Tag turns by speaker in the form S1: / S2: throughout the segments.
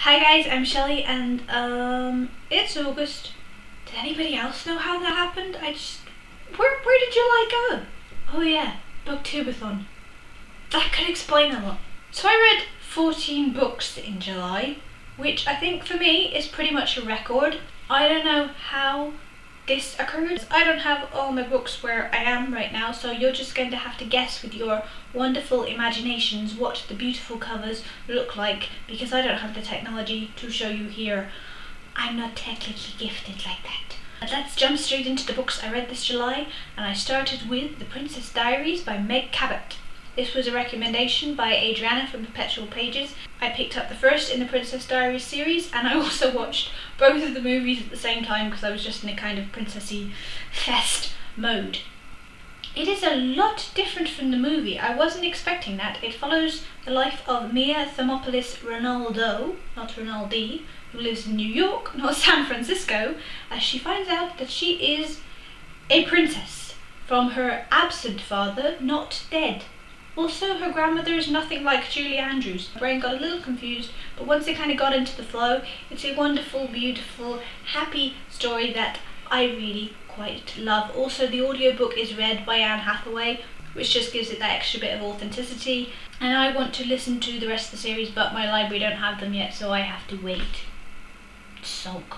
S1: Hi guys, I'm Shelley and it's August. Did anybody else know how that happened? Where did July go? Oh yeah, booktubeathon. That could explain a lot. So I read 14 books in July, which I think for me is pretty much a record. I don't know how this occurred. I don't have all my books where I am right now, so you're just going to have to guess with your wonderful imaginations what the beautiful covers look like, because I don't have the technology to show you here. I'm not technically gifted like that. But let's jump straight into the books I read this July, and I started with The Princess Diaries by Meg Cabot. This was a recommendation by Adriana from Perpetual Pages. I picked up the first in the Princess Diaries series, and I also watched both of the movies at the same time because I was just in a kind of princessy fest mode. It is a lot different from the movie. I wasn't expecting that. It follows the life of Mia Thermopolis Ronaldo, not Ronaldi, who lives in New York, not San Francisco, as she finds out that she is a princess from her absent father, not dead. Also, her grandmother is nothing like Julie Andrews. My brain got a little confused, but once it kind of got into the flow, it's a wonderful, beautiful, happy story that I really quite love. Also, the audiobook is read by Anne Hathaway, which just gives it that extra bit of authenticity. And I want to listen to the rest of the series, but my library don't have them yet, so I have to wait. Sulk.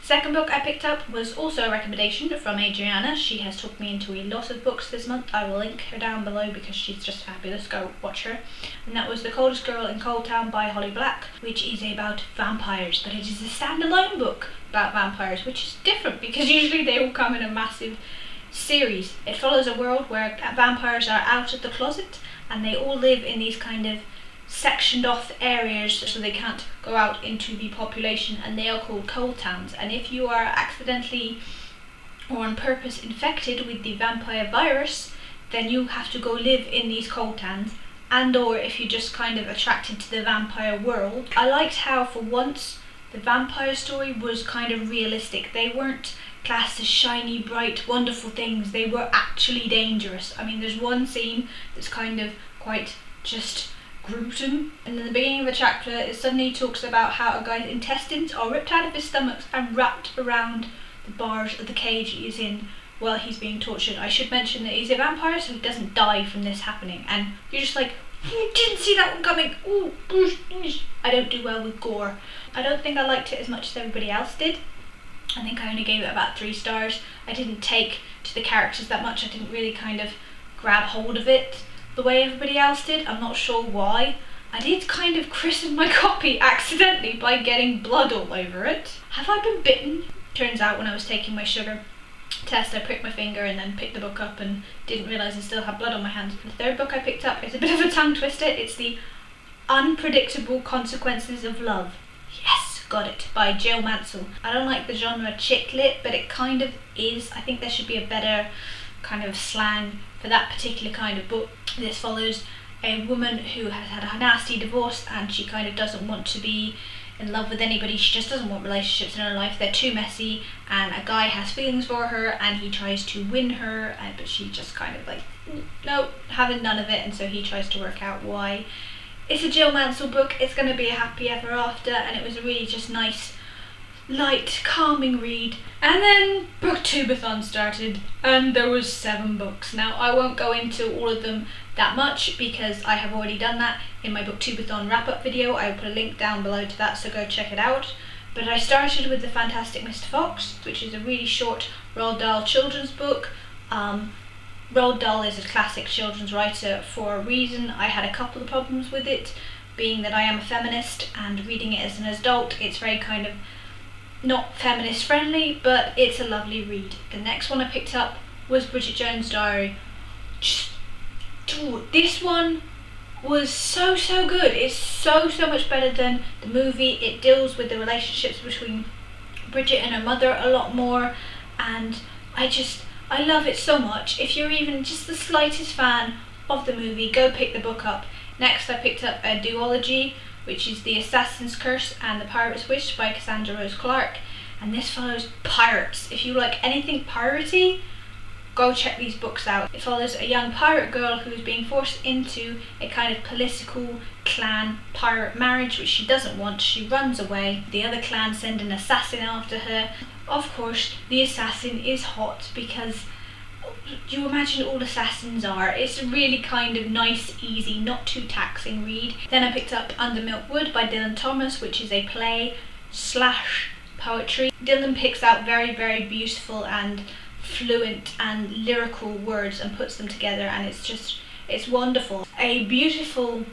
S1: Second book I picked up was also a recommendation from Adriana. She has took me into a lot of books this month. I will link her down below because she's just fabulous. Go watch her. And that was The Coldest Girl in Cold Town by Holly Black, which is about vampires, but it is a standalone book about vampires, which is different because usually they all come in a massive series. It follows a world where vampires are out of the closet and they all live in these kind of sectioned off areas so they can't go out into the population, and they are called cold towns. And if you are accidentally or on purpose infected with the vampire virus, then you have to go live in these cold towns. And or if you just kind of attracted to the vampire world. I liked how for once the vampire story was kind of realistic. They weren't classed as shiny, bright, wonderful things. They were actually dangerous. I mean, there's one scene that's kind of quite just gruesome. And in the beginning of the chapter, it suddenly talks about how a guy's intestines are ripped out of his stomach and wrapped around the bars of the cage he's in while he's being tortured. I should mention that he's a vampire, so he doesn't die from this happening. And you're just like, you didn't see that one coming. Ooh, I don't do well with gore. I don't think I liked it as much as everybody else did. I think I only gave it about 3 stars. I didn't take to the characters that much. I didn't really kind of grab hold of it the way everybody else did. I'm not sure why. I did kind of christen my copy accidentally by getting blood all over it. Have I been bitten? Turns out when I was taking my sugar test, I pricked my finger and then picked the book up and didn't realise I still had blood on my hands. The third book I picked up is a bit of a tongue twister. It's The Unpredictable Consequences of Love. Yes, got it, by Jill Mansell. I don't like the genre chick lit, but it kind of is. I think there should be a better kind of slang for that particular kind of book. This follows a woman who has had a nasty divorce and she kind of doesn't want to be in love with anybody. She just doesn't want relationships in her life. They're too messy, and a guy has feelings for her and he tries to win her, but she just kind of like, no, having none of it, and so he tries to work out why. It's a Jill Mansell book. It's going to be a happy ever after, and it was a really just nice, light, calming read. And then booktubeathon started and there was 7 books. Now I won't go into all of them that much because I have already done that in my booktubeathon wrap-up video. I will put a link down below to that, so go check it out. But I started with The Fantastic Mr. Fox, which is a really short Roald Dahl children's book. Roald Dahl is a classic children's writer for a reason. I had a couple of problems with it, being that I am a feminist, and reading it as an adult, it's very kind of not feminist friendly, but it's a lovely read. The next one I picked up was Bridget Jones' Diary. This one was so good. It's so much better than the movie. It deals with the relationships between Bridget and her mother a lot more, and I love it so much. If you're even just the slightest fan of the movie, go pick the book up. Next I picked up a duology, which is The Assassin's Curse and The Pirate's Wish by Cassandra Rose Clark, and this follows pirates. If you like anything piratey, go check these books out. It follows a young pirate girl who is being forced into a kind of political clan pirate marriage, which she doesn't want. She runs away. The other clan send an assassin after her. Of course, the assassin is hot because you imagine all assassins are. It's a really kind of nice, easy, not too taxing read. Then I picked up Under Milk Wood by Dylan Thomas, which is a play / poetry. Dylan picks out very, very beautiful and fluent and lyrical words and puts them together, and it's wonderful. A beautiful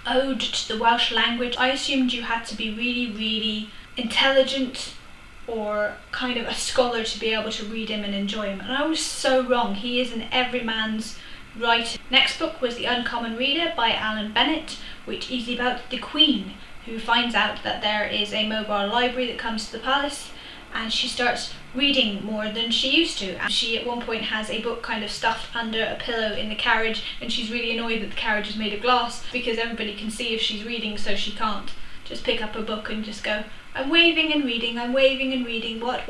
S1: ode to the Welsh language. I assumed you had to be really, really intelligent or kind of a scholar to be able to read him and enjoy him, and I was so wrong. He is an everyman's writer. Next book was The Uncommon Reader by Alan Bennett, which is about the Queen, who finds out that there is a mobile library that comes to the palace, and she starts reading more than she used to. And she at one point has a book kind of stuffed under a pillow in the carriage, and she's really annoyed that the carriage is made of glass because everybody can see if she's reading, so she can't just pick up a book and just go, I'm waving and reading, I'm waving and reading, what,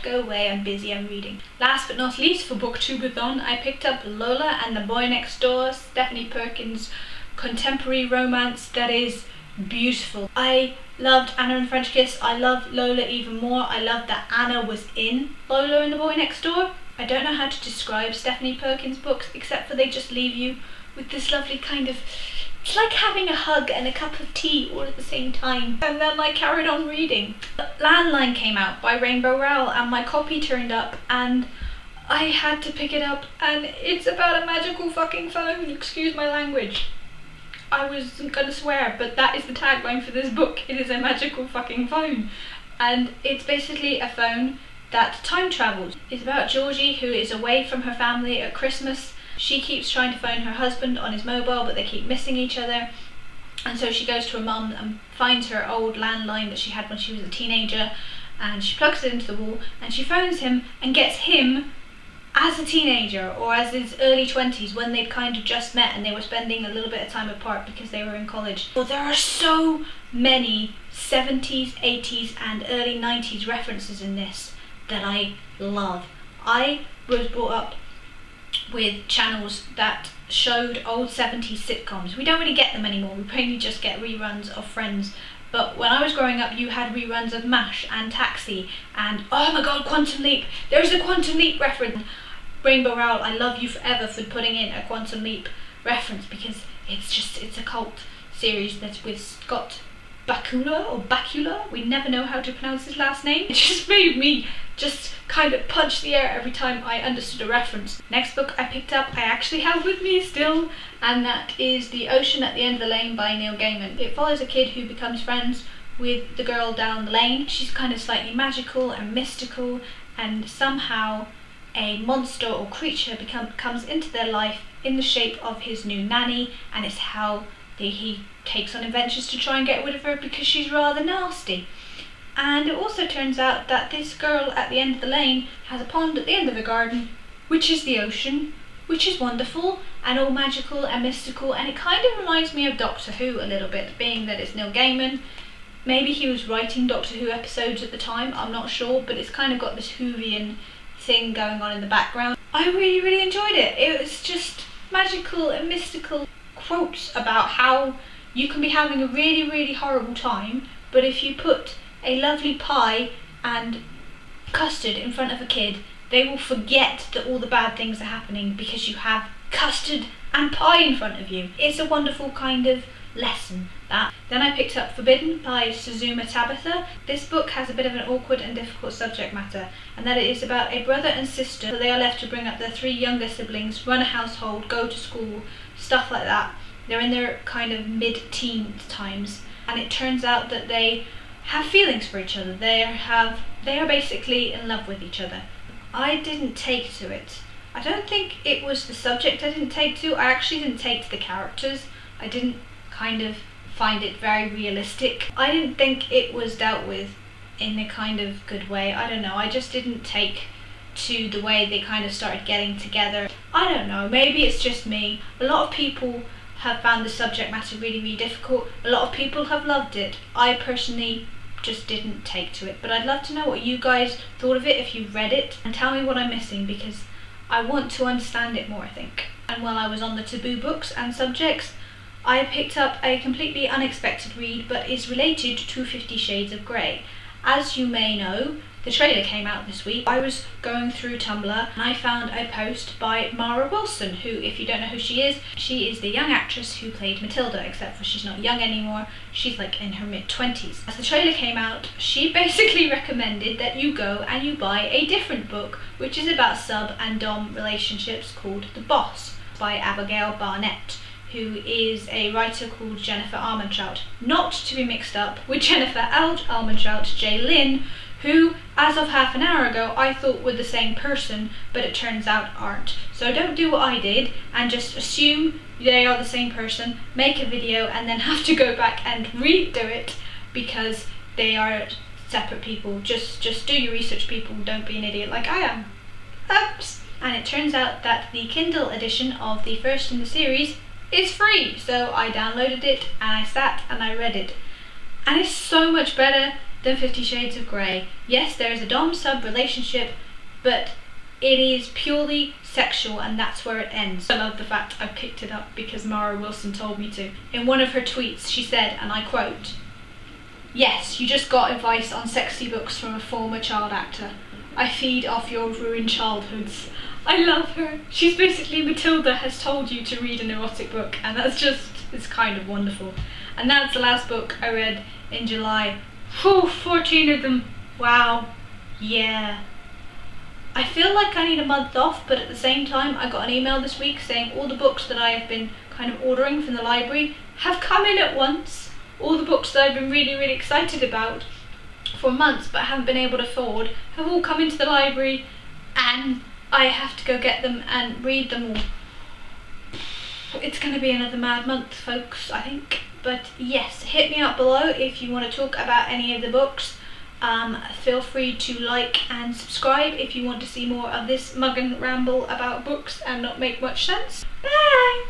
S1: go away, I'm busy, I'm reading. Last but not least, for Booktubeathon, I picked up Lola and the Boy Next Door, Stephanie Perkins' contemporary romance that is beautiful. I loved Anna and the French Kiss. I love Lola even more. I love that Anna was in Lola and the Boy Next Door. I don't know how to describe Stephanie Perkins' books except for they just leave you with this lovely kind of, it's like having a hug and a cup of tea all at the same time. And then I carried on reading. Landline came out by Rainbow Rowell, and my copy turned up and I had to pick it up, and it's about a magical fucking phone, excuse my language. I wasn't gonna swear, but that is the tagline for this book. It is a magical fucking phone. And it's basically a phone that time travels. It's about Georgie, who is away from her family at Christmas. She keeps trying to phone her husband on his mobile, but they keep missing each other. And so she goes to her mum and finds her old landline that she had when she was a teenager, and she plugs it into the wall and she phones him and gets him as a teenager, or as his early 20s, when they'd kind of just met and they were spending a little bit of time apart because they were in college. Well, there are so many 70s, 80s and early 90s references in this that I love. I was brought up with channels that showed old 70s sitcoms. We don't really get them anymore, we mainly just get reruns of Friends. But when I was growing up, you had reruns of MASH and Taxi and, oh my god, Quantum Leap! There's a Quantum Leap reference! Rainbow Rowell, I love you forever for putting in a Quantum Leap reference, because it's a cult series that's with Scott Bakula, we never know how to pronounce his last name. It just made me just kind of punch the air every time I understood a reference. Next book I picked up, I actually have with me still, and that is The Ocean at the End of the Lane by Neil Gaiman. It follows a kid who becomes friends with the girl down the lane. She's kind of slightly magical and mystical, and somehow a monster or creature comes into their life in the shape of his new nanny, and it's how he takes on adventures to try and get rid of her because she's rather nasty. And it also turns out that this girl at the end of the lane has a pond at the end of the garden, which is the ocean, which is wonderful and all magical and mystical, and it kind of reminds me of Doctor Who a little bit, being that it's Neil Gaiman. Maybe he was writing Doctor Who episodes at the time, I'm not sure, but it's kind of got this Whovian thing going on in the background. I really, really enjoyed it. It was just magical and mystical quotes about how you can be having a really, really horrible time, but if you put a lovely pie and custard in front of a kid, they will forget that all the bad things are happening because you have custard and pie in front of you. It's a wonderful kind of lesson, that. Then I picked up Forbidden by Suzuma Tabitha. This book has a bit of an awkward and difficult subject matter, and that it is about a brother and sister. So they are left to bring up their 3 younger siblings, run a household, go to school, stuff like that. They're in their kind of mid-teen times, and it turns out that they have feelings for each other. They are basically in love with each other. I didn't take to it. I don't think it was the subject I didn't take to. I actually didn't take to the characters. I didn't kind of find it very realistic. I didn't think it was dealt with in a kind of good way. I don't know, I just didn't take to the way they kind of started getting together. I don't know, maybe it's just me. A lot of people have found the subject matter really, really difficult. A lot of people have loved it. I personally just didn't take to it, but I'd love to know what you guys thought of it if you read it, and tell me what I'm missing, because I want to understand it more, I think. And while I was on the taboo books and subjects, I picked up a completely unexpected read, but is related to 50 Shades of Grey. As you may know, the trailer came out this week. I was going through Tumblr and I found a post by Mara Wilson, who, if you don't know who she is the young actress who played Matilda, except for she's not young anymore, she's like in her mid-20s. As the trailer came out, she basically recommended that you go and you buy a different book, which is about sub and dom relationships, called The Boss, by Abigail Barnett, who is a writer called Jennifer Armentrout, not to be mixed up with Jennifer Armentrout J. Lynn, who, as of half an hour ago, I thought were the same person, but it turns out aren't. So don't do what I did and just assume they are the same person, make a video, and then have to go back and redo it because they are separate people. Just do your research, people. Don't be an idiot like I am. Oops. And it turns out that the Kindle edition of the first in the series is free, so I downloaded it and I sat and I read it. And it's so much better than 50 Shades of Grey. Yes, there is a dom-sub relationship, but it is purely sexual, and that's where it ends. I love the fact I picked it up because Mara Wilson told me to. In one of her tweets, she said, and I quote, "Yes, you just got advice on sexy books from a former child actor. I feed off your ruined childhoods." I love her. She's basically Matilda has told you to read an erotic book, and that's just, it's kind of wonderful. And that's the last book I read in July. Whew, 14 of them. Wow. Yeah. I feel like I need a month off, but at the same time I got an email this week saying all the books that I have been kind of ordering from the library have come in at once. All the books that I've been really excited about for months but haven't been able to afford have all come into the library, and I have to go get them and read them all. It's going to be another mad month, folks, I think. But yes, hit me up below if you want to talk about any of the books. Feel free to like and subscribe if you want to see more of this mug and ramble about books and not make much sense. Bye!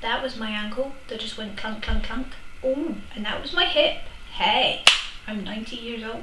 S1: That was my ankle that just went clunk clunk clunk. Ooh, and that was my hip. Hey, I'm 90 years old.